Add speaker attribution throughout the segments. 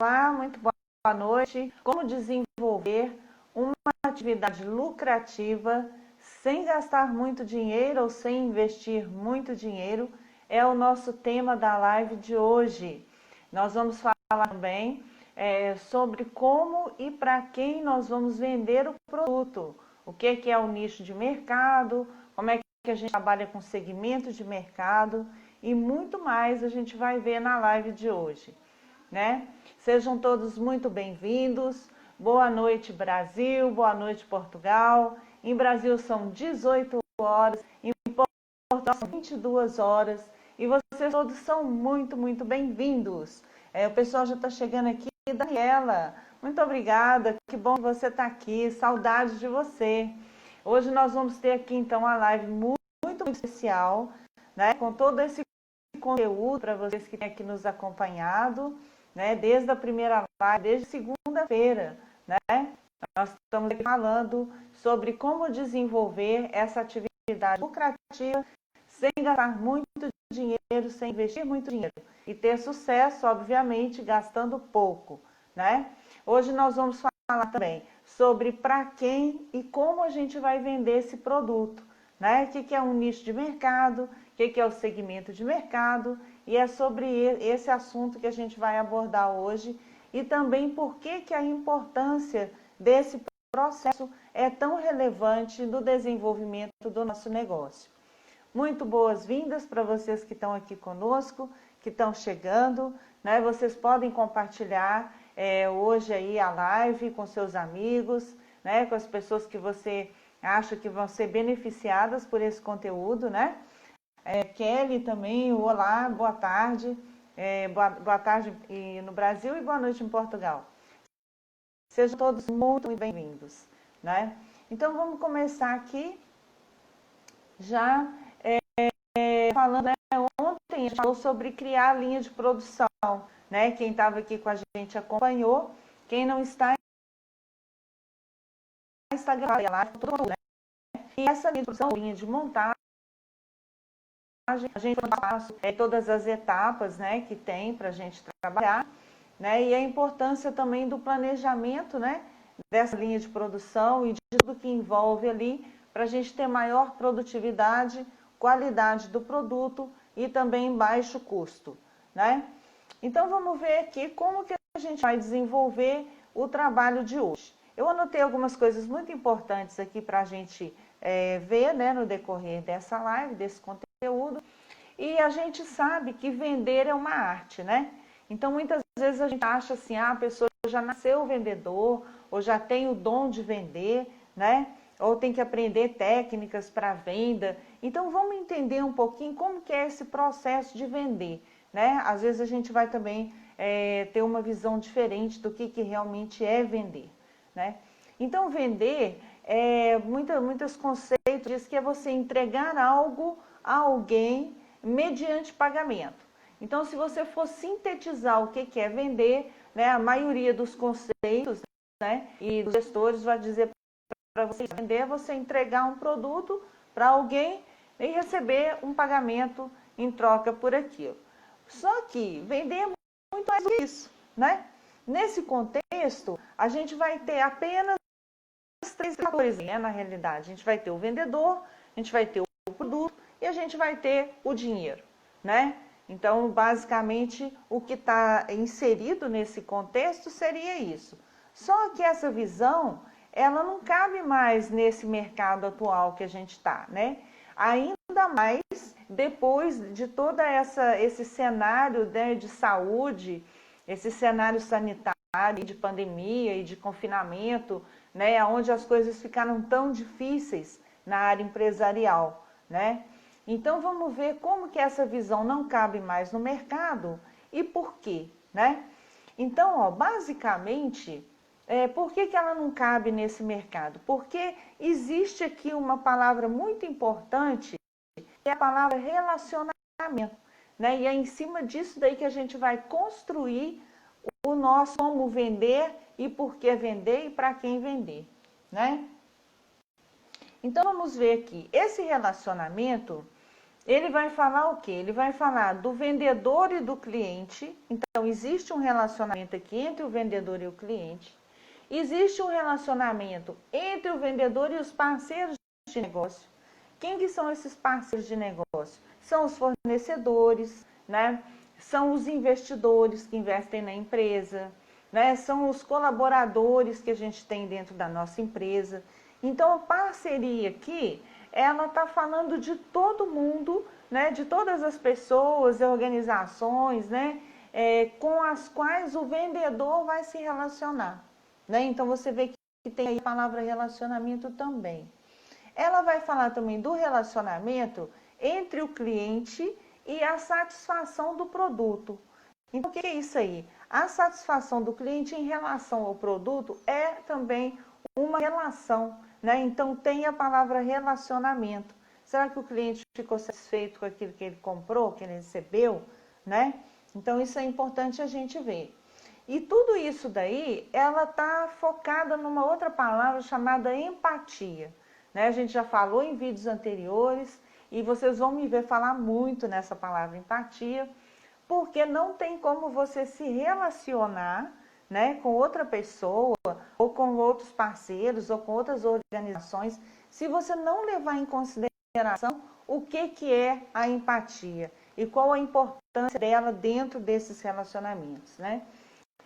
Speaker 1: Olá, muito boa noite. Como desenvolver uma atividade lucrativa sem gastar muito dinheiro ou sem investir muito dinheiro é o nosso tema da live de hoje. Nós vamos falar também sobre como e para quem nós vamos vender o produto. O que é o nicho de mercado, como é que a gente trabalha com segmento de mercado e muito mais a gente vai ver na live de hoje, né? Sejam todos muito bem-vindos. Boa noite, Brasil. Boa noite, Portugal. Em Brasil são 18 horas, em Portugal são 22 horas. E vocês todos são muito bem-vindos. O pessoal já está chegando aqui. Daniela, muito obrigada. Que bom que você está aqui. Saudades de você. Hoje nós vamos ter aqui, então, uma live muito especial, né? Com todo esse conteúdo para vocês que têm aqui nos acompanhado, né? Desde a primeira live, desde segunda-feira, né? Nós estamos aqui falando sobre como desenvolver essa atividade lucrativa sem gastar muito dinheiro, sem investir muito dinheiro e ter sucesso, obviamente, gastando pouco, né? Hoje nós vamos falar também sobre para quem e como a gente vai vender esse produto, né? O que é um nicho de mercado, o que é o segmento de mercado, e é sobre esse assunto que a gente vai abordar hoje e também por que a importância desse processo é tão relevante no desenvolvimento do nosso negócio. Muito boas-vindas para vocês que estão aqui conosco, que estão chegando, né? Vocês podem compartilhar hoje aí a live com seus amigos, né? Com as pessoas que você acha que vão ser beneficiadas por esse conteúdo, né? Kelly também, olá, boa tarde. Boa tarde no Brasil e boa noite em Portugal. Sejam todos muito bem-vindos, né? Então vamos começar aqui já falando, né? Ontem a gente falou sobre criar a linha de produção, né? Quem estava aqui com a gente acompanhou, quem não está gravando a live, né? E essa linha de produção, linha de montagem, a gente passa todas as etapas, né, que tem para a gente trabalhar, né, e a importância também do planejamento, né, dessa linha de produção e de tudo que envolve ali para a gente ter maior produtividade, qualidade do produto e também baixo custo, né? Então vamos ver aqui como que a gente vai desenvolver o trabalho de hoje. Eu anotei algumas coisas muito importantes aqui para a gente ver, né, no decorrer dessa live, desse conteúdo. E a gente sabe que vender é uma arte, né? Então muitas vezes a gente acha assim, a pessoa já nasceu vendedor, ou já tem o dom de vender, né? Ou tem que aprender técnicas para venda. Então vamos entender um pouquinho como que é esse processo de vender, né? Às vezes a gente vai também ter uma visão diferente do que realmente é vender, né? Então vender, muitos conceitos diz que é você entregar algo a alguém mediante pagamento. Então se você for sintetizar o que é vender, né? A maioria dos conceitos, né, e dos gestores vai dizer para você vender é você entregar um produto para alguém e receber um pagamento em troca por aquilo. Só que vender é muito mais do que isso, né? Nesse contexto, a gente vai ter apenas três fatores, né, na realidade. A gente vai ter o vendedor, a gente vai ter o produto e a gente vai ter o dinheiro, né? Então, basicamente, o que está inserido nesse contexto seria isso. Só que essa visão, ela não cabe mais nesse mercado atual que a gente está, né? Ainda mais depois de todo esse cenário, né, de saúde, esse cenário sanitário, de pandemia e de confinamento, né, onde as coisas ficaram tão difíceis na área empresarial, né? Então vamos ver como que essa visão não cabe mais no mercado e por quê, né? Então, ó, basicamente, por que ela não cabe nesse mercado? Porque existe aqui uma palavra muito importante, que é a palavra relacionamento, né? E é em cima disso daí que a gente vai construir o nosso como vender e por que vender e para quem vender, né? Então vamos ver aqui, esse relacionamento, Ele vai falar o quê? Ele vai falar do vendedor e do cliente. Então, existe um relacionamento aqui entre o vendedor e o cliente. Existe um relacionamento entre o vendedor e os parceiros de negócio. Quem que são esses parceiros de negócio? São os fornecedores, né? São os investidores que investem na empresa, né? São os colaboradores que a gente tem dentro da nossa empresa. Então, a parceria aqui, ela está falando de todo mundo, né? De todas as pessoas e organizações, né? Com as quais o vendedor vai se relacionar, né? Então, você vê que tem aí a palavra relacionamento também. Ela vai falar também do relacionamento entre o cliente e a satisfação do produto. Então, o que é isso aí? A satisfação do cliente em relação ao produto é também uma relação, né? Então, tem a palavra relacionamento. Será que o cliente ficou satisfeito com aquilo que ele comprou, que ele recebeu, né? Então, isso é importante a gente ver. E tudo isso daí, ela está focada numa outra palavra chamada empatia, né? A gente já falou em vídeos anteriores e vocês vão me ver falar muito nessa palavra empatia, porque não tem como você se relacionar, né, com outra pessoa, ou com outros parceiros, ou com outras organizações, se você não levar em consideração o que é a empatia e qual a importância dela dentro desses relacionamentos, né?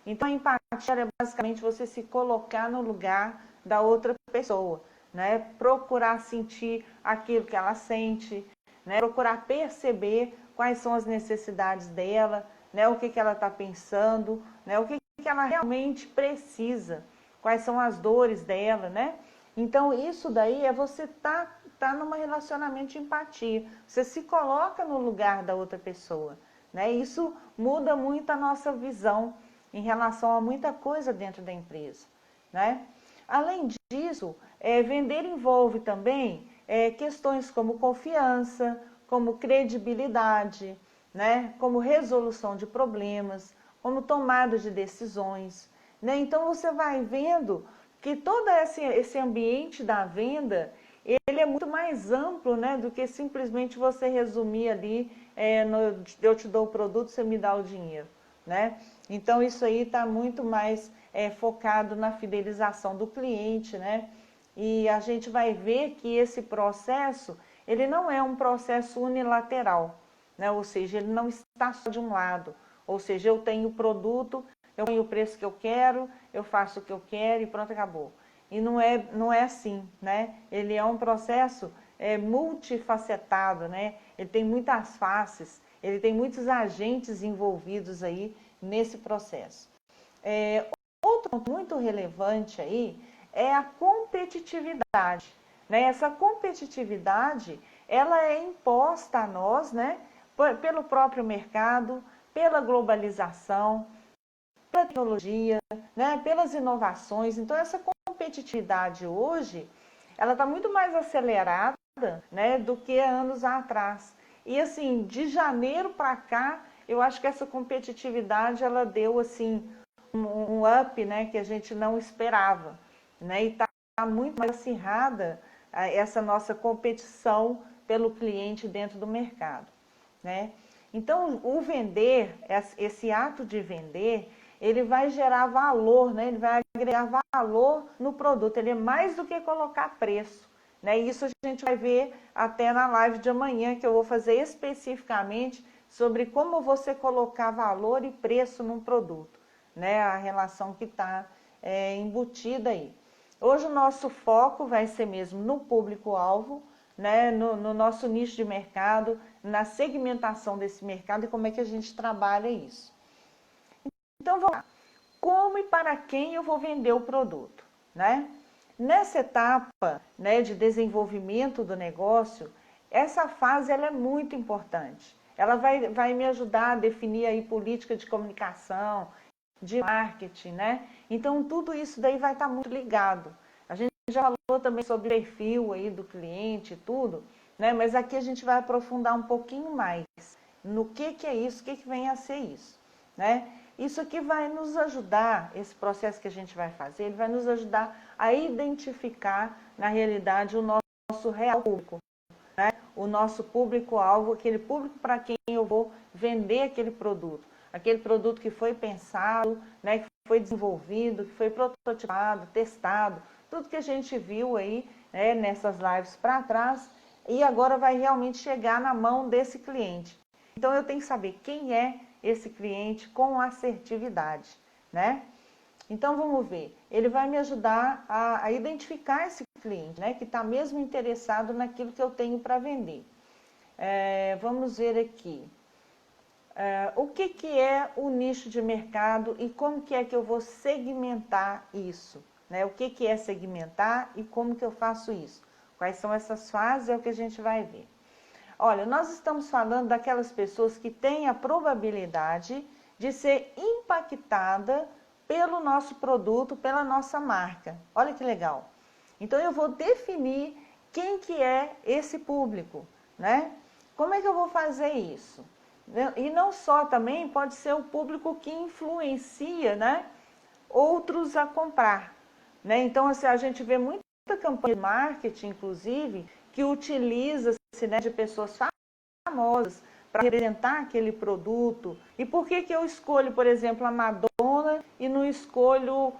Speaker 1: Então, a empatia é basicamente você se colocar no lugar da outra pessoa, né? Procurar sentir aquilo que ela sente, né? Procurar perceber quais são as necessidades dela, né? O que ela está pensando, né? O que ela realmente precisa, quais são as dores dela, né? Então, isso daí é você tá num relacionamento de empatia. Você se coloca no lugar da outra pessoa, né? Isso muda muito a nossa visão em relação a muita coisa dentro da empresa, né? Além disso, vender envolve também questões como confiança, como credibilidade, né? Como resolução de problemas, como tomada de decisões, né? Então, você vai vendo que todo esse ambiente da venda, ele é muito mais amplo, né? Do que simplesmente você resumir ali, eu te dou o produto, você me dá o dinheiro, né? Então, isso aí está muito mais focado na fidelização do cliente, né? E a gente vai ver que esse processo, ele não é um processo unilateral, né? Ou seja, ele não está só de um lado. Ou seja, eu tenho o produto, eu tenho o preço que eu quero, eu faço o que eu quero e pronto, acabou. E não é assim, né? Ele é um processo multifacetado, né? Ele tem muitas faces, ele tem muitos agentes envolvidos aí nesse processo. Outro ponto muito relevante aí é a competitividade, né? Essa competitividade, ela é imposta a nós, né? Pelo próprio mercado, pela globalização, pela tecnologia, né? Pelas inovações. Então, essa competitividade hoje, ela está muito mais acelerada, né? Do que anos atrás. E assim, de janeiro para cá, eu acho que essa competitividade, ela deu assim um up, né, que a gente não esperava, né? E está muito mais acirrada essa nossa competição pelo cliente dentro do mercado, né? Então, o vender, esse ato de vender, ele vai gerar valor, né? Ele vai agregar valor no produto. Ele é mais do que colocar preço, né? Isso a gente vai ver até na live de amanhã, que eu vou fazer especificamente sobre como você colocar valor e preço num produto, né? A relação que está embutida aí. Hoje o nosso foco vai ser mesmo no público-alvo, né? No nosso nicho de mercado, na segmentação desse mercado e como é que a gente trabalha isso. Então, vamos lá. Como e para quem eu vou vender o produto, né? Nessa etapa, né, de desenvolvimento do negócio, essa fase ela é muito importante. Ela vai me ajudar a definir aí política de comunicação, de marketing, né? Então, tudo isso daí vai estar muito ligado. A gente já falou também sobre o perfil aí do cliente e tudo, né? Mas aqui a gente vai aprofundar um pouquinho mais no que é isso, o que vem a ser isso, né? Isso aqui vai nos ajudar, esse processo que a gente vai fazer, ele vai nos ajudar a identificar, na realidade, o nosso real público, né? o nosso público-alvo, aquele público para quem eu vou vender aquele produto que foi pensado, né, que foi desenvolvido, que foi prototipado, testado, tudo que a gente viu aí, né, nessas lives para trás, e agora vai realmente chegar na mão desse cliente. Então eu tenho que saber quem é esse cliente com assertividade, né? Então vamos ver, ele vai me ajudar a identificar esse cliente, né, que está mesmo interessado naquilo que eu tenho para vender. Vamos ver aqui. O que é o nicho de mercado e como que é que eu vou segmentar isso? Né? O que é segmentar e como que eu faço isso? Quais são essas fases é o que a gente vai ver. Olha, nós estamos falando daquelas pessoas que têm a probabilidade de ser impactada pelo nosso produto, pela nossa marca. Olha que legal. Então eu vou definir quem que é esse público, né? Como é que eu vou fazer isso? E não só também pode ser o público que influencia, né, outros a comprar, né? Então assim, a gente vê muita campanha de marketing, inclusive, que utiliza-se, né, de pessoas famosas para representar aquele produto. E por que eu escolho, por exemplo, a Madonna e não escolho,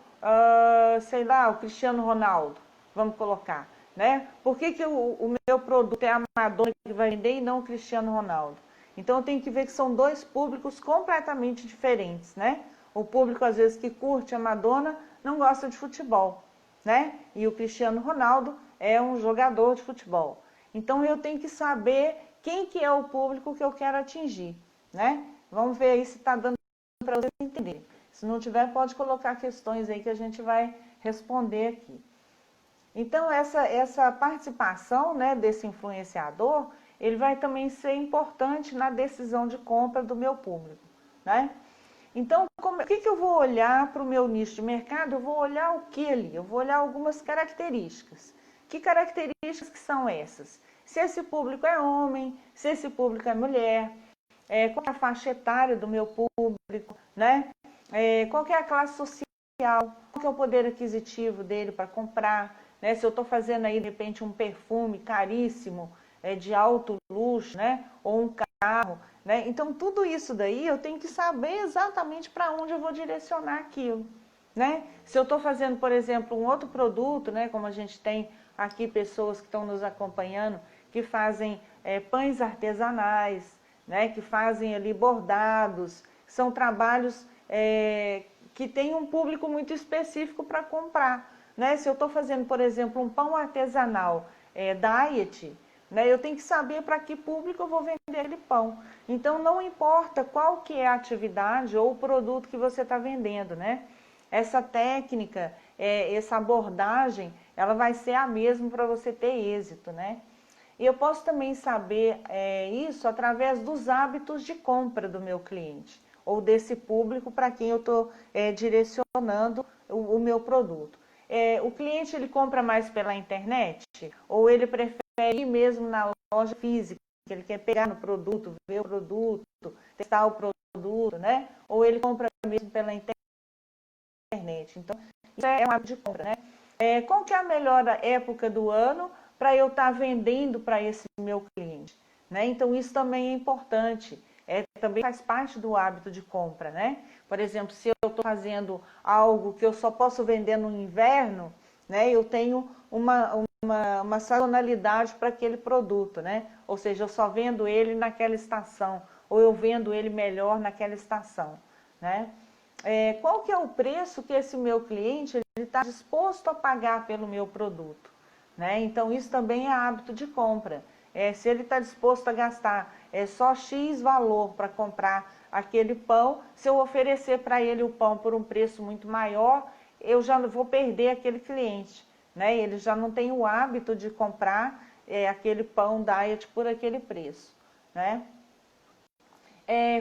Speaker 1: sei lá, o Cristiano Ronaldo? Vamos colocar, né? Por que o meu produto é a Madonna que vai vender e não o Cristiano Ronaldo? Então eu tenho que ver que são dois públicos completamente diferentes, né? O público, às vezes, que curte a Madonna não gosta de futebol, né? E o Cristiano Ronaldo é um jogador de futebol. Então eu tenho que saber quem que é o público que eu quero atingir, né? Vamos ver aí se está dando para você entender. Se não tiver, pode colocar questões aí que a gente vai responder aqui. Então essa participação, né, desse influenciador, ele vai também ser importante na decisão de compra do meu público, né? Então, o que eu vou olhar para o meu nicho de mercado? Eu vou olhar o que ali? Eu vou olhar algumas características. Que características que são essas? Se esse público é homem, se esse público é mulher, qual é a faixa etária do meu público, né? Qual é a classe social, qual é o poder aquisitivo dele para comprar, né? Se eu estou fazendo aí, de repente, um perfume caríssimo, de alto luxo, né? Ou um carro, né? Então, tudo isso daí eu tenho que saber exatamente para onde eu vou direcionar aquilo, né? Se eu estou fazendo, por exemplo, um outro produto, né? Como a gente tem aqui pessoas que estão nos acompanhando, que fazem pães artesanais, né? Que fazem ali bordados, são trabalhos que têm um público muito específico para comprar, né? Se eu estou fazendo, por exemplo, um pão artesanal diet, né, eu tenho que saber para que público eu vou vender aquele pão. Então, não importa qual que é a atividade ou o produto que você está vendendo, né? Essa técnica, essa abordagem, ela vai ser a mesma para você ter êxito, né? E eu posso também saber isso através dos hábitos de compra do meu cliente ou desse público para quem eu estou direcionando o meu produto. O cliente, ele compra mais pela internet ou ele prefere ir mesmo na loja física, ele quer pegar no produto, ver o produto, testar o produto, né? Ou ele compra mesmo pela internet. Então, isso é um hábito de compra, né? Qual que é a melhor época do ano para eu estar vendendo para esse meu cliente, né? Então, isso também é importante. Também faz parte do hábito de compra, né? Por exemplo, se eu estou fazendo algo que eu só posso vender no inverno, né? Eu tenho uma sazonalidade para aquele produto, né? Ou seja, eu só vendo ele naquela estação, ou eu vendo ele melhor naquela estação, né? Qual que é o preço que esse meu cliente está disposto a pagar pelo meu produto, né? Então, isso também é hábito de compra. Se ele está disposto a gastar só X valor para comprar aquele pão, se eu oferecer para ele o pão por um preço muito maior, eu já vou perder aquele cliente, né? Ele já não tem o hábito de comprar aquele pão diet por aquele preço, né?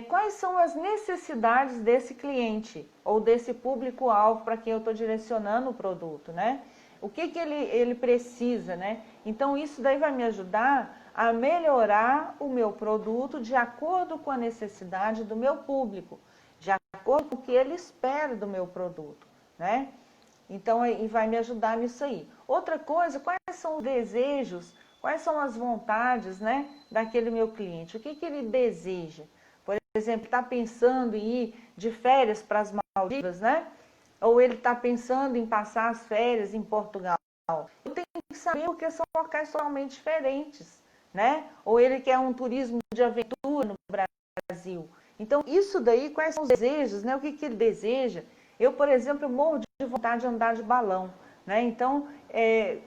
Speaker 1: Quais são as necessidades desse cliente ou desse público-alvo para quem eu estou direcionando o produto, né? O que ele precisa, né? Então, isso daí vai me ajudar a melhorar o meu produto de acordo com a necessidade do meu público, de acordo com o que ele espera do meu produto, né? Então, e vai me ajudar nisso aí. Outra coisa, quais são os desejos, quais são as vontades, né, daquele meu cliente, o que que ele deseja. Por exemplo, está pensando em ir de férias para as Maldivas, né? Ou ele está pensando em passar as férias em Portugal. Eu tenho que saber porque são locais totalmente diferentes, né? Ou ele quer um turismo de aventura no Brasil. Então, isso daí, quais são os desejos, né? O que que ele deseja? Eu, por exemplo, morro de vontade de andar de balão, né? Então,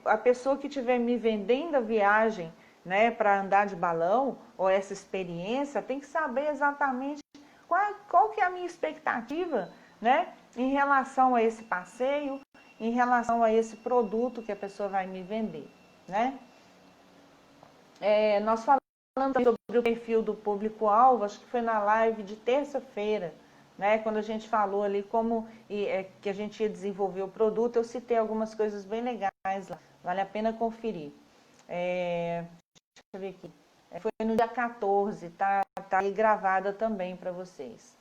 Speaker 1: a pessoa que estiver me vendendo a viagem, né, para andar de balão, ou essa experiência, tem que saber exatamente qual que é a minha expectativa, né, em relação a esse passeio, em relação a esse produto que a pessoa vai me vender, né? Nós falamos sobre o perfil do público-alvo, acho que foi na live de terça-feira, né, quando a gente falou ali como que a gente ia desenvolver o produto, eu citei algumas coisas bem legais lá, vale a pena conferir. Deixa eu ver aqui. Foi no dia 14, tá aí gravada também para vocês.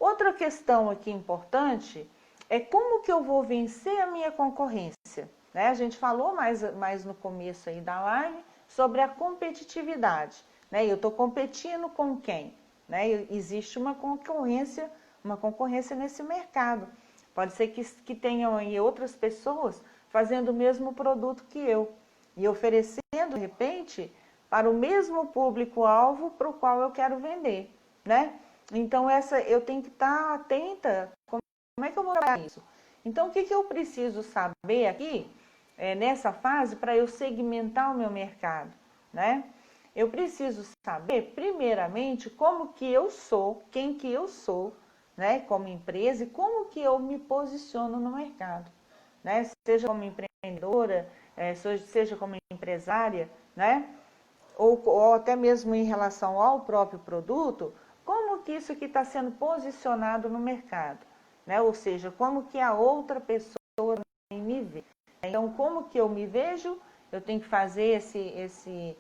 Speaker 1: Outra questão aqui importante é como que eu vou vencer a minha concorrência, né? A gente falou mais no começo aí da live sobre a competitividade, né? Eu estou competindo com quem? Né? Existe uma concorrência nesse mercado. Pode ser que tenham aí outras pessoas fazendo o mesmo produto que eu e oferecendo, de repente, para o mesmo público-alvo para o qual eu quero vender, né? Então, eu tenho que estar atenta, como é que eu vou trabalhar isso? Então, o que eu preciso saber aqui, nessa fase, para eu segmentar o meu mercado, né? Eu preciso saber, primeiramente, como que eu sou, quem que eu sou, né, como empresa, e como que eu me posiciono no mercado, né? Seja como empreendedora, seja como empresária, né? Ou até mesmo em relação ao próprio produto, como que isso aqui está sendo posicionado no mercado, né? Ou seja, como que a outra pessoa me vê. Então, como que eu me vejo, eu tenho que fazer esse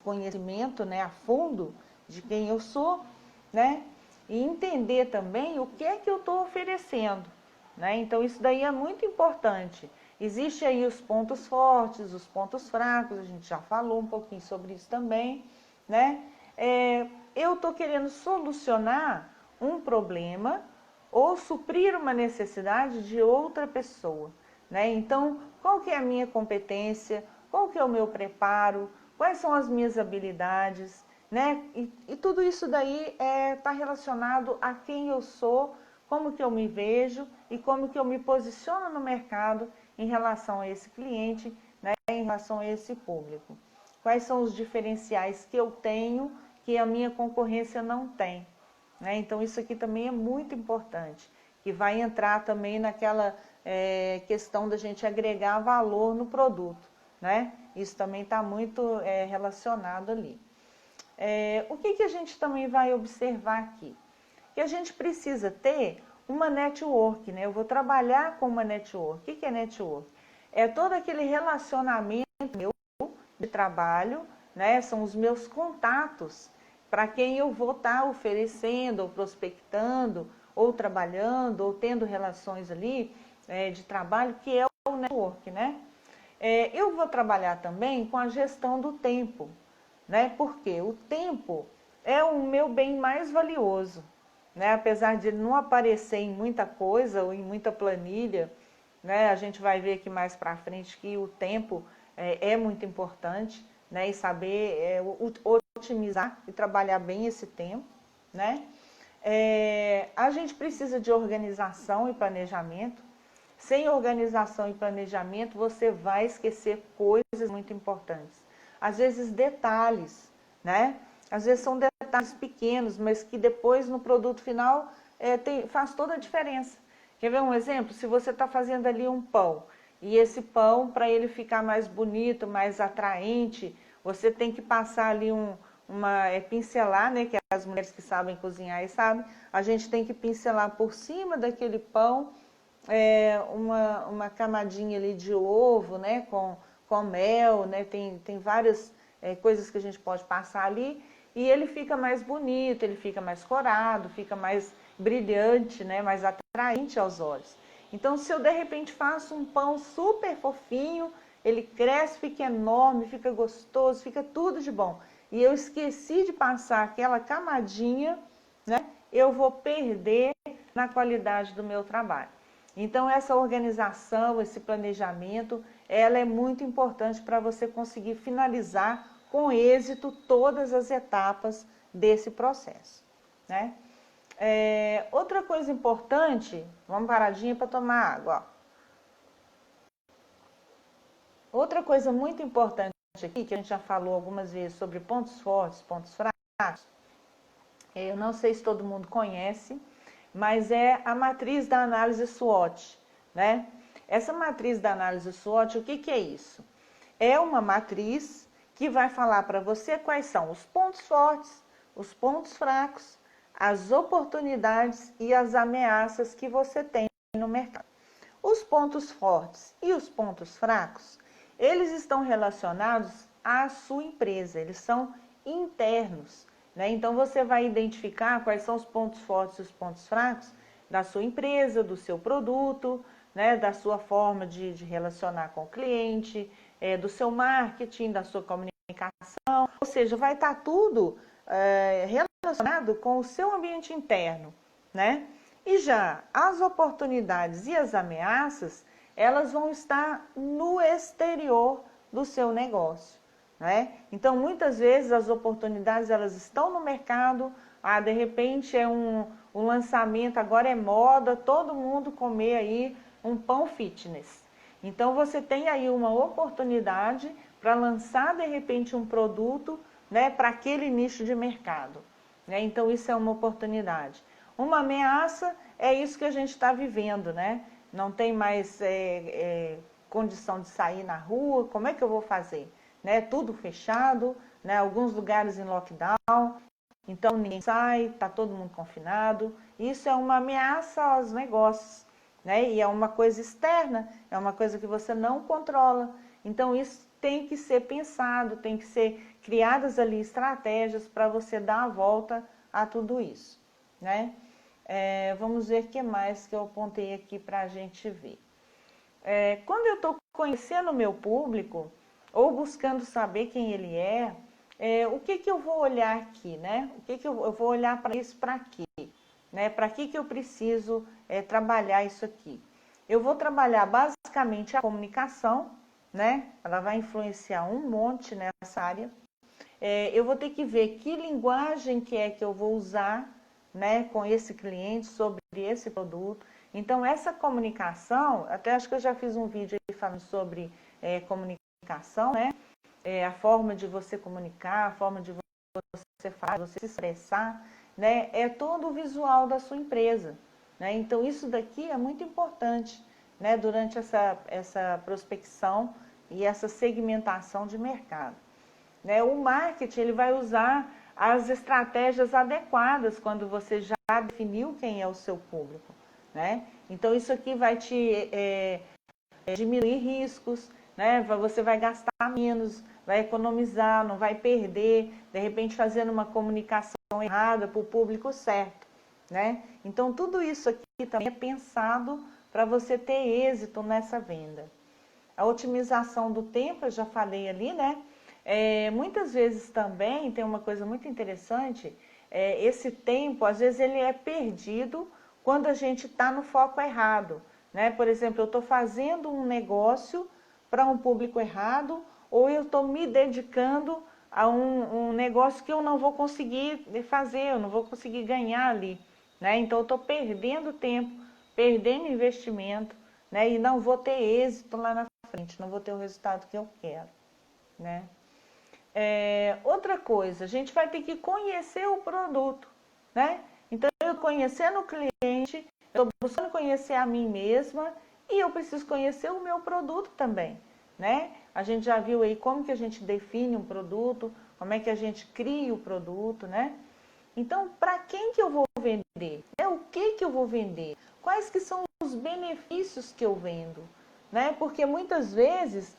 Speaker 1: conhecimento, né, a fundo de quem eu sou, né? E entender também o que é que eu estou oferecendo, né? Então, isso daí é muito importante. Existem aí os pontos fortes, os pontos fracos, a gente já falou um pouquinho sobre isso também, né? Eu estou querendo solucionar um problema ou suprir uma necessidade de outra pessoa, né? Então, qual que é a minha competência, qual que é o meu preparo, quais são as minhas habilidades, né? E tudo isso daí está relacionado a quem eu sou, como que eu me vejo e como que eu me posiciono no mercado em relação a esse cliente, né? Em relação a esse público. Quais são os diferenciais que eu tenho que a minha concorrência não tem, né? Então, isso aqui também é muito importante, que vai entrar também naquela questão da gente agregar valor no produto, né? Isso também está muito relacionado ali. O que a gente também vai observar aqui? Que a gente precisa ter uma network, né? Eu vou trabalhar com uma network. O que é network? É todo aquele relacionamento meu de trabalho, né? São os meus contatos para quem eu vou estar oferecendo, ou prospectando, ou trabalhando, ou tendo relações ali de trabalho, que é o network, né? Eu vou trabalhar também com a gestão do tempo, né? Porque o tempo é o meu bem mais valioso, né? Apesar de não aparecer em muita coisa ou em muita planilha, né? A gente vai ver aqui mais para frente que o tempo é muito importante, né? E saber otimizar e trabalhar bem esse tempo, né? A gente precisa de organização e planejamento. Sem organização e planejamento, você vai esquecer coisas muito importantes. Às vezes detalhes, né? Às vezes são detalhes pequenos, mas que depois no produto final faz toda a diferença. Quer ver um exemplo? Se você está fazendo ali um pão, e esse pão, para ele ficar mais bonito, mais atraente, você tem que passar ali pincelar, né? Que as mulheres que sabem cozinhar e sabem, a gente tem que pincelar por cima daquele pão uma camadinha ali de ovo, né? Com mel, né? Tem várias coisas que a gente pode passar ali, e ele fica mais bonito, ele fica mais corado, fica mais brilhante, né? Mais atraente aos olhos. Então, se eu de repente faço um pão super fofinho, ele cresce, fica enorme, fica gostoso, fica tudo de bom. E eu esqueci de passar aquela camadinha, né? Eu vou perder na qualidade do meu trabalho. Então, essa organização, esse planejamento, ela é muito importante para você conseguir finalizar com êxito todas as etapas desse processo, né? Outra coisa importante, vamos paradinha para tomar água, ó. Outra coisa muito importante aqui, que a gente já falou algumas vezes sobre pontos fortes, pontos fracos, eu não sei se todo mundo conhece, mas é a matriz da análise SWOT, né? Essa matriz da análise SWOT, o que que é isso? É uma matriz que vai falar para você quais são os pontos fortes, os pontos fracos, as oportunidades e as ameaças que você tem no mercado. Os pontos fortes e os pontos fracos, eles estão relacionados à sua empresa, eles são internos, né? Então, você vai identificar quais são os pontos fortes e os pontos fracos da sua empresa, do seu produto, né? Da sua forma de relacionar com o cliente, do seu marketing, da sua comunicação, ou seja, vai estar tudo relacionado com o seu ambiente interno, né? E já as oportunidades e as ameaças, elas vão estar no exterior do seu negócio, né? Então, muitas vezes as oportunidades, elas estão no mercado, de repente um lançamento, agora é moda, todo mundo comer aí um pão fitness. Então, você tem aí uma oportunidade para lançar, de repente, um produto, né, para aquele nicho de mercado, né? Então, isso é uma oportunidade. Uma ameaça é isso que a gente está vivendo, né? Não tem mais condição de sair na rua, como é que eu vou fazer? Né? Tudo fechado, né? Alguns lugares em lockdown, então ninguém sai, está todo mundo confinado. Isso é uma ameaça aos negócios, né? E é uma coisa externa, é uma coisa que você não controla. Então isso tem que ser pensado, tem que ser criadas ali estratégias para você dar a volta a tudo isso, né? Vamos ver o que mais que eu apontei aqui para a gente ver. Quando eu estou conhecendo o meu público, ou buscando saber quem ele o que que eu vou olhar aqui, né? O que que eu vou olhar para isso para quê? Né? Para que eu preciso trabalhar isso aqui? Eu vou trabalhar basicamente a comunicação, né? Ela vai influenciar um monte nessa área. Eu vou ter que ver que linguagem que é que eu vou usar, né, com esse cliente sobre esse produto. Então, essa comunicação, até acho que eu já fiz um vídeo aí falando sobre comunicação, né? A forma de você comunicar, a forma de você falar, você se expressar, né? É todo o visual da sua empresa, né? Então, isso daqui é muito importante, né, durante essa prospecção e essa segmentação de mercado, né? O marketing, ele vai usar as estratégias adequadas quando você já definiu quem é o seu público, né? Então, isso aqui vai te diminuir riscos, né? Você vai gastar menos, vai economizar, não vai perder, de repente fazendo uma comunicação errada para o público certo, né? Então, tudo isso aqui também é pensado para você ter êxito nessa venda. A otimização do tempo, eu já falei ali, né? Muitas vezes também tem uma coisa muito interessante, esse tempo, às vezes ele é perdido quando a gente está no foco errado, né? Por exemplo, eu estou fazendo um negócio para um público errado, ou eu estou me dedicando a um negócio que eu não vou conseguir fazer, eu não vou conseguir ganhar ali, né? Então, eu estou perdendo tempo, perdendo investimento, né? E não vou ter êxito lá na frente, não vou ter o resultado que eu quero, né? Outra coisa, a gente vai ter que conhecer o produto, né? Então, eu conhecendo o cliente, eu estou buscando conhecer a mim mesma e eu preciso conhecer o meu produto também, né? A gente já viu aí como que a gente define um produto, como é que a gente cria o produto, né? Então, para quem que eu vou vender? O que que eu vou vender? Quais que são os benefícios que eu vendo, né? Porque muitas vezes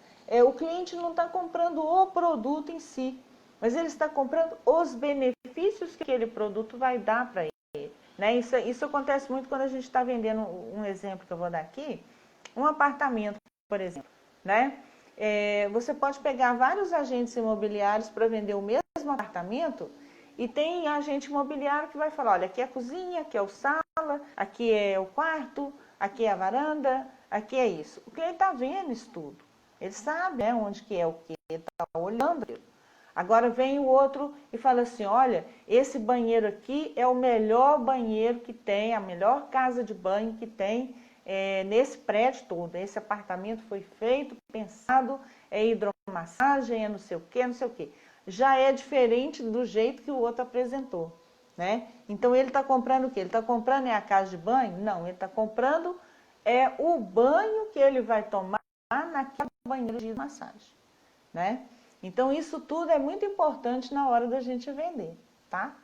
Speaker 1: o cliente não está comprando o produto em si, mas ele está comprando os benefícios que aquele produto vai dar para ele, né? Isso acontece muito quando a gente está vendendo, um exemplo que eu vou dar aqui, um apartamento, por exemplo, né? você pode pegar vários agentes imobiliários para vender o mesmo apartamento e tem agente imobiliário que vai falar, olha, aqui é a cozinha, aqui é o sala, aqui é o quarto, aqui é a varanda, aqui é isso. O cliente está vendo isso tudo. Ele sabe, né, onde que é o que, ele está olhando. Agora vem o outro e fala assim, olha, esse banheiro aqui é o melhor banheiro que tem, a melhor casa de banho que tem nesse prédio todo. Esse apartamento foi feito, pensado, é hidromassagem, é não sei o quê, não sei o quê. Já é diferente do jeito que o outro apresentou, né? Então ele está comprando o quê? Ele está comprando a casa de banho? Não, ele está comprando o banho que ele vai tomar naquela banheira de massagem, né? Então isso tudo é muito importante na hora da gente vender, tá?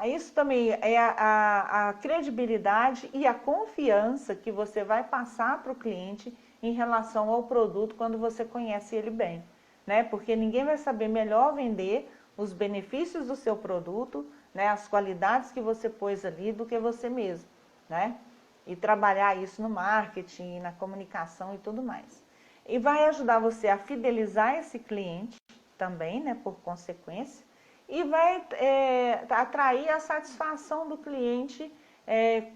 Speaker 1: Isso também é a credibilidade e a confiança que você vai passar para o cliente em relação ao produto quando você conhece ele bem, né? Porque ninguém vai saber melhor vender os benefícios do seu produto, né? As qualidades que você pôs ali do que você mesmo, né? E trabalhar isso no marketing, na comunicação e tudo mais. E vai ajudar você a fidelizar esse cliente também, né? Por consequência. E vai atrair a satisfação do cliente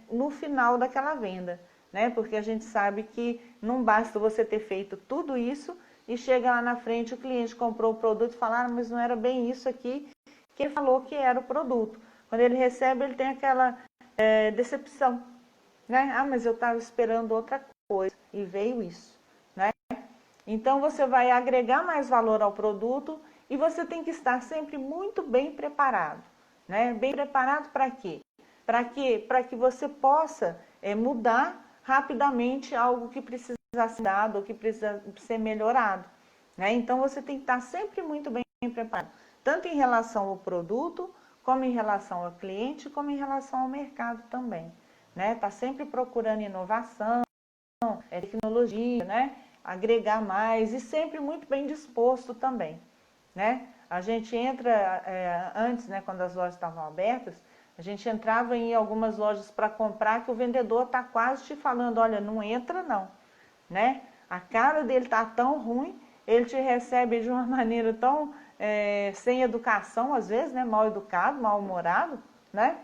Speaker 1: no final daquela venda, né? Porque a gente sabe que não basta você ter feito tudo isso e chega lá na frente, o cliente comprou o produto e fala, mas não era bem isso aqui que ele falou que era o produto. Quando ele recebe, ele tem aquela decepção, né? Ah, mas eu estava esperando outra coisa e veio isso, né? Então você vai agregar mais valor ao produto e você tem que estar sempre muito bem preparado, né? Bem preparado para quê? Para que você possa mudar rapidamente algo que precisa ser mudado ou que precisa ser melhorado, né? Então você tem que estar sempre muito bem preparado, tanto em relação ao produto, como em relação ao cliente, como em relação ao mercado também, né? Tá sempre procurando inovação, tecnologia, né? Agregar mais e sempre muito bem disposto também, né? A gente entra, antes, né, quando as lojas estavam abertas, a gente entrava em algumas lojas para comprar que o vendedor está quase te falando, olha, não entra não, né? A cara dele está tão ruim, ele te recebe de uma maneira tão sem educação, às vezes, né? Mal educado, mal-humorado, né?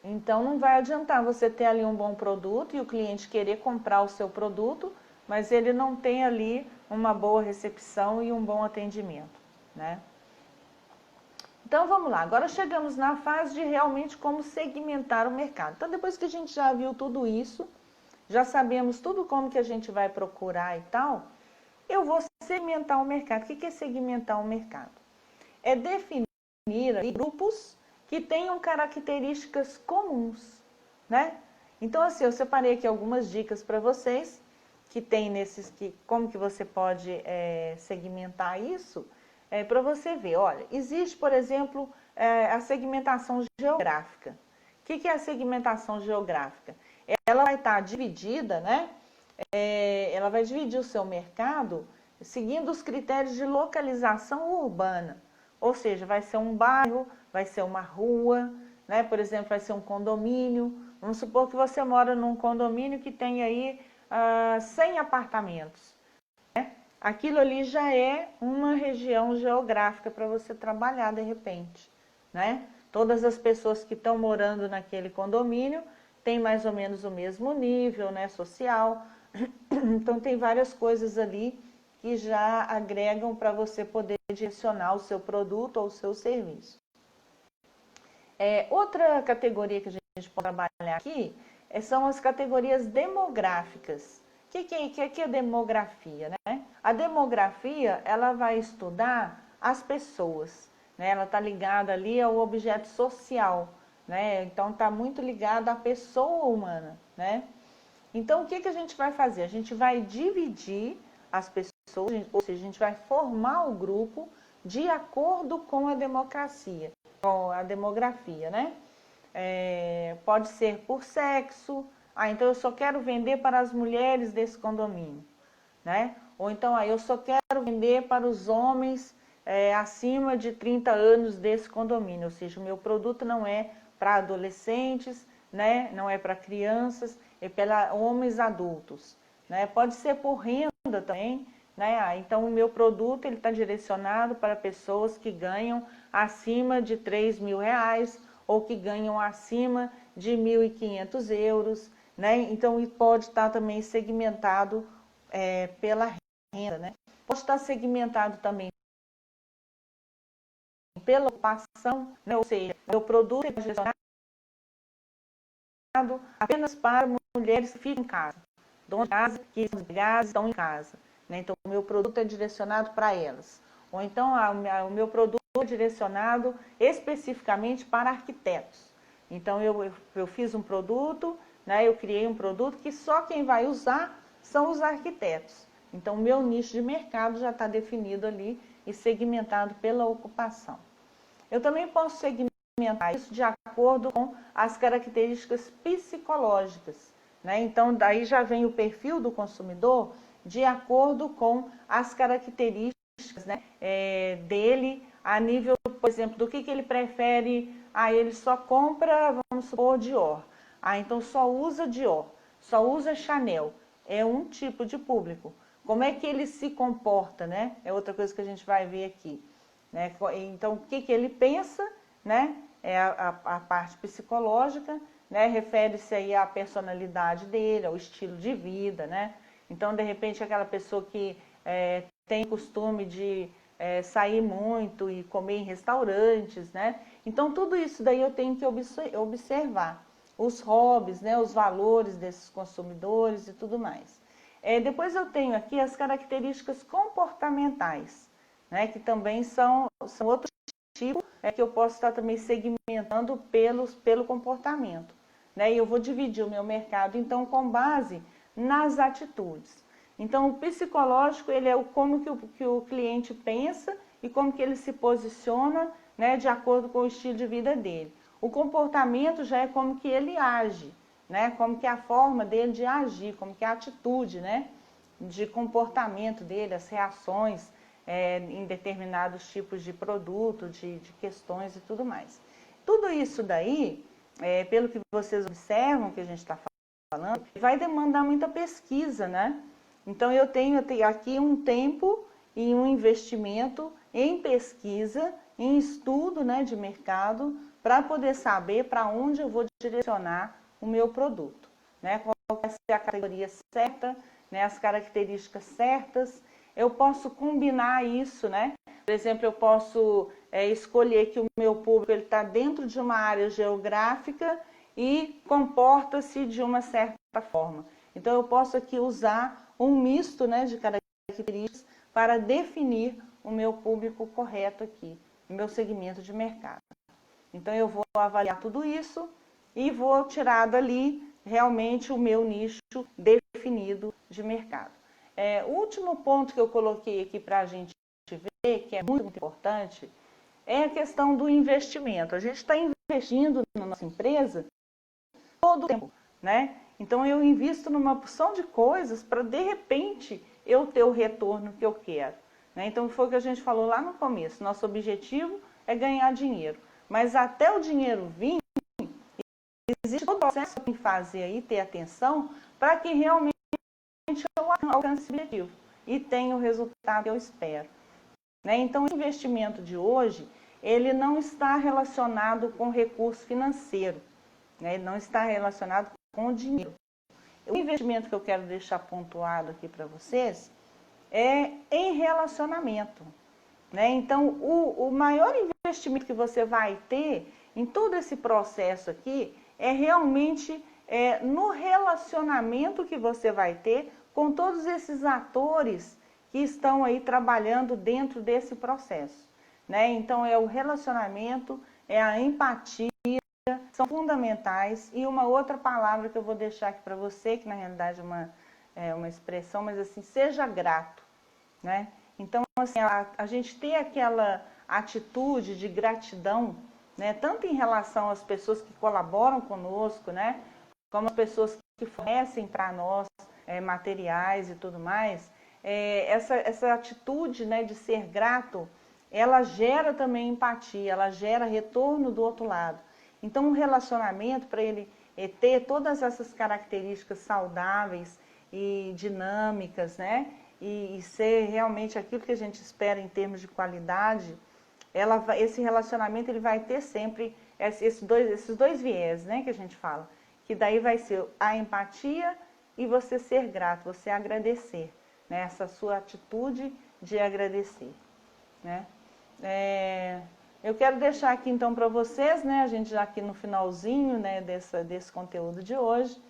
Speaker 1: Então não vai adiantar você ter ali um bom produto e o cliente querer comprar o seu produto, mas ele não tem ali uma boa recepção e um bom atendimento, né? Então vamos lá, agora chegamos na fase de realmente como segmentar o mercado. Então depois que a gente já viu tudo isso, já sabemos tudo como que a gente vai procurar e tal, eu vou segmentar o mercado. O que é segmentar o mercado? É definir grupos que tenham características comuns, né? Então assim, eu separei aqui algumas dicas para vocês que tem como que você pode segmentar isso, para você ver. Olha, existe, por exemplo, a segmentação geográfica. O que é a segmentação geográfica? Ela vai estar dividida, né? Ela vai dividir o seu mercado seguindo os critérios de localização urbana. Ou seja, vai ser um bairro, vai ser uma rua, né? Por exemplo, vai ser um condomínio. Vamos supor que você mora num condomínio que tem aí 100 apartamentos. Né? Aquilo ali já é uma região geográfica para você trabalhar de repente. Né? Todas as pessoas que estão morando naquele condomínio têm mais ou menos o mesmo nível, né, social. Então tem várias coisas ali que já agregam para você poder direcionar o seu produto ou o seu serviço. Outra categoria que a gente pode trabalhar aqui são as categorias demográficas. O que é demografia, né? A demografia, ela vai estudar as pessoas, né? Ela está ligada ali ao objeto social, né? Então está muito ligada à pessoa humana, né? Então o que a gente vai fazer? A gente vai dividir as pessoas, ou seja, a gente vai formar o grupo de acordo com a democracia, com a demografia, né? Pode ser por sexo. Então eu só quero vender para as mulheres desse condomínio, né? Ou então, eu só quero vender para os homens acima de 30 anos desse condomínio, ou seja, o meu produto não é para adolescentes, né? Não é para crianças, é para homens adultos, né? Pode ser por renda também, né? Então o meu produto ele está direcionado para pessoas que ganham acima de R$ 3.000 ou que ganham acima de 1.500 euros, né? Então pode estar também segmentado pela renda, né? Pode estar segmentado também pela ocupação, né? Ou seja, meu produto é direcionado apenas para mulheres que ficam em casa, donas de casa, que são desempregadas, estão em casa, né? Então, o meu produto é direcionado para elas. Ou então, o meu produto é direcionado especificamente para arquitetos. Então, eu fiz um produto, né? Eu criei um produto que só quem vai usar são os arquitetos. Então, o meu nicho de mercado já está definido ali e segmentado pela ocupação. Eu também posso segmentar isso de acordo com as características psicológicas, né? Então, daí já vem o perfil do consumidor de acordo com as características, né, dele a nível, por exemplo, do que ele prefere. Ele só compra, vamos supor, Dior. Então só usa Dior, só usa Chanel. É um tipo de público. Como é que ele se comporta, né? É outra coisa que a gente vai ver aqui. Né? Então, o que ele pensa, né? É a parte psicológica, né? Refere-se aí à personalidade dele, ao estilo de vida, né? Então, de repente, aquela pessoa que tem costume de sair muito e comer em restaurantes, né? Então, tudo isso daí eu tenho que observar. Os hobbies, né? Os valores desses consumidores e tudo mais. Depois eu tenho aqui as características comportamentais, né, que também são outro tipo que eu posso estar também segmentando pelo comportamento. Né? E eu vou dividir o meu mercado, então, com base nas atitudes. Então, o psicológico, ele é como que o cliente pensa e como que ele se posiciona, né, de acordo com o estilo de vida dele. O comportamento já é como que ele age, né, como que é a forma dele de agir, como que é a atitude, né, de comportamento dele, as reações em determinados tipos de produto, de questões e tudo mais. Tudo isso daí, pelo que vocês observam que a gente está falando, vai demandar muita pesquisa, né? Então eu tenho aqui um tempo e um investimento em pesquisa, em estudo, né, de mercado, para poder saber para onde eu vou direcionar o meu produto, né? Qual vai ser a categoria certa, né, as características certas. Eu posso combinar isso, né? Por exemplo, eu posso escolher que o meu público está dentro de uma área geográfica e comporta-se de uma certa forma. Então, eu posso aqui usar um misto, né, de características para definir o meu público correto aqui, o meu segmento de mercado. Então, eu vou avaliar tudo isso e vou tirar dali realmente o meu nicho definido de mercado. O último ponto que eu coloquei aqui para a gente ver, que é muito importante, é a questão do investimento. A gente está investindo na nossa empresa todo o tempo, né? Então eu invisto numa porção de coisas para, de repente, eu ter o retorno que eu quero. Né? Então foi o que a gente falou lá no começo. Nosso objetivo é ganhar dinheiro. Mas até o dinheiro vir, existe todo o processo que tem que fazer aí, ter atenção, para que realmente eu alcance esse objetivo e tenha o resultado que eu espero. Né? Então, o investimento de hoje, ele não está relacionado com recurso financeiro, né? Ele não está relacionado com o dinheiro. O investimento que eu quero deixar pontuado aqui para vocês é em relacionamento. Né? Então, o maior investimento que você vai ter em todo esse processo aqui é realmente no relacionamento que você vai ter com todos esses atores que estão aí trabalhando dentro desse processo. Né? Então, é o relacionamento, é a empatia, são fundamentais. E uma outra palavra que eu vou deixar aqui para você, que na realidade é uma expressão, mas assim, seja grato. Né? Então, assim, a gente ter aquela atitude de gratidão, né, tanto em relação às pessoas que colaboram conosco, né, como as pessoas que fornecem para nós materiais e tudo mais, essa atitude, né, de ser grato, ela gera também empatia, ela gera retorno do outro lado. Então, um relacionamento, para ele ter todas essas características saudáveis e dinâmicas, né? E ser realmente aquilo que a gente espera em termos de qualidade, esse relacionamento ele vai ter sempre esses dois viés, né, que a gente fala. Que daí vai ser a empatia e você ser grato, você agradecer, né? Essa sua atitude de agradecer, né? Eu quero deixar aqui então para vocês, né, a gente já aqui no finalzinho, né, desse conteúdo de hoje,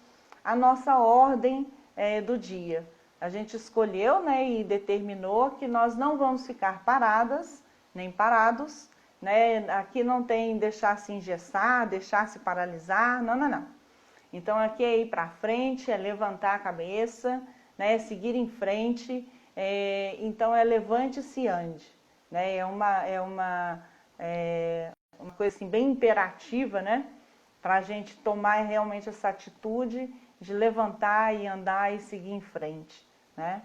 Speaker 1: a nossa ordem do dia. A gente escolheu, né, e determinou que nós não vamos ficar paradas, nem parados, né? Aqui não tem deixar-se engessar, deixar-se paralisar, não, não, não. Então aqui é ir para frente, é levantar a cabeça, né, é seguir em frente, então é levante-se e ande. Né? Uma coisa assim, bem imperativa, né? Para a gente tomar realmente essa atitude de levantar e andar e seguir em frente. Né?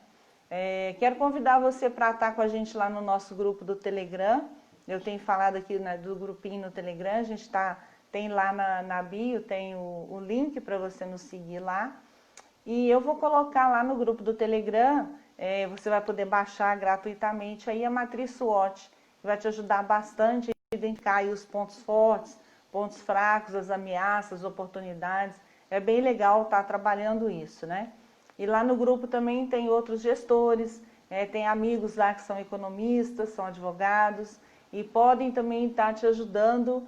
Speaker 1: Quero convidar você para estar com a gente lá no nosso grupo do Telegram. Eu tenho falado aqui, né, do grupinho no Telegram, a gente tem lá na bio, tem o link para você nos seguir lá. E eu vou colocar lá no grupo do Telegram, você vai poder baixar gratuitamente aí a matriz SWOT, que vai te ajudar bastante a identificar aí os pontos fortes, pontos fracos, as ameaças, as oportunidades. É bem legal estar trabalhando isso, né? E lá no grupo também tem outros gestores, tem amigos lá que são economistas, são advogados, e podem também estar te ajudando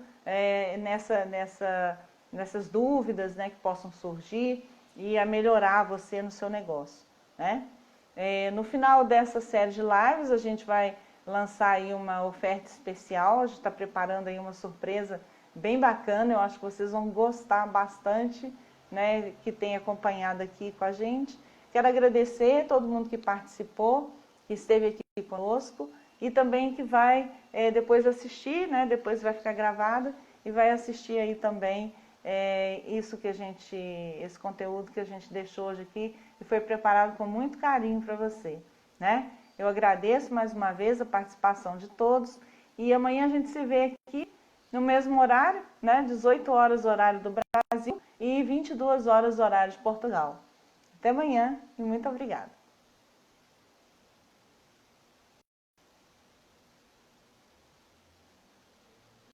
Speaker 1: nessas dúvidas, né, que possam surgir e a melhorar você no seu negócio, né? No final dessa série de lives a gente vai lançar aí uma oferta especial, a gente está preparando aí uma surpresa bem bacana, eu acho que vocês vão gostar bastante, né, que tem acompanhado aqui com a gente. Quero agradecer a todo mundo que participou, que esteve aqui conosco e também que vai depois assistir, né, depois vai ficar gravado e vai assistir aí também esse conteúdo que a gente deixou hoje aqui e foi preparado com muito carinho para você, né? Eu agradeço mais uma vez a participação de todos e amanhã a gente se vê aqui no mesmo horário, né? 18 horas horário do Brasil e 22 horas horário de Portugal. Até amanhã e muito obrigada.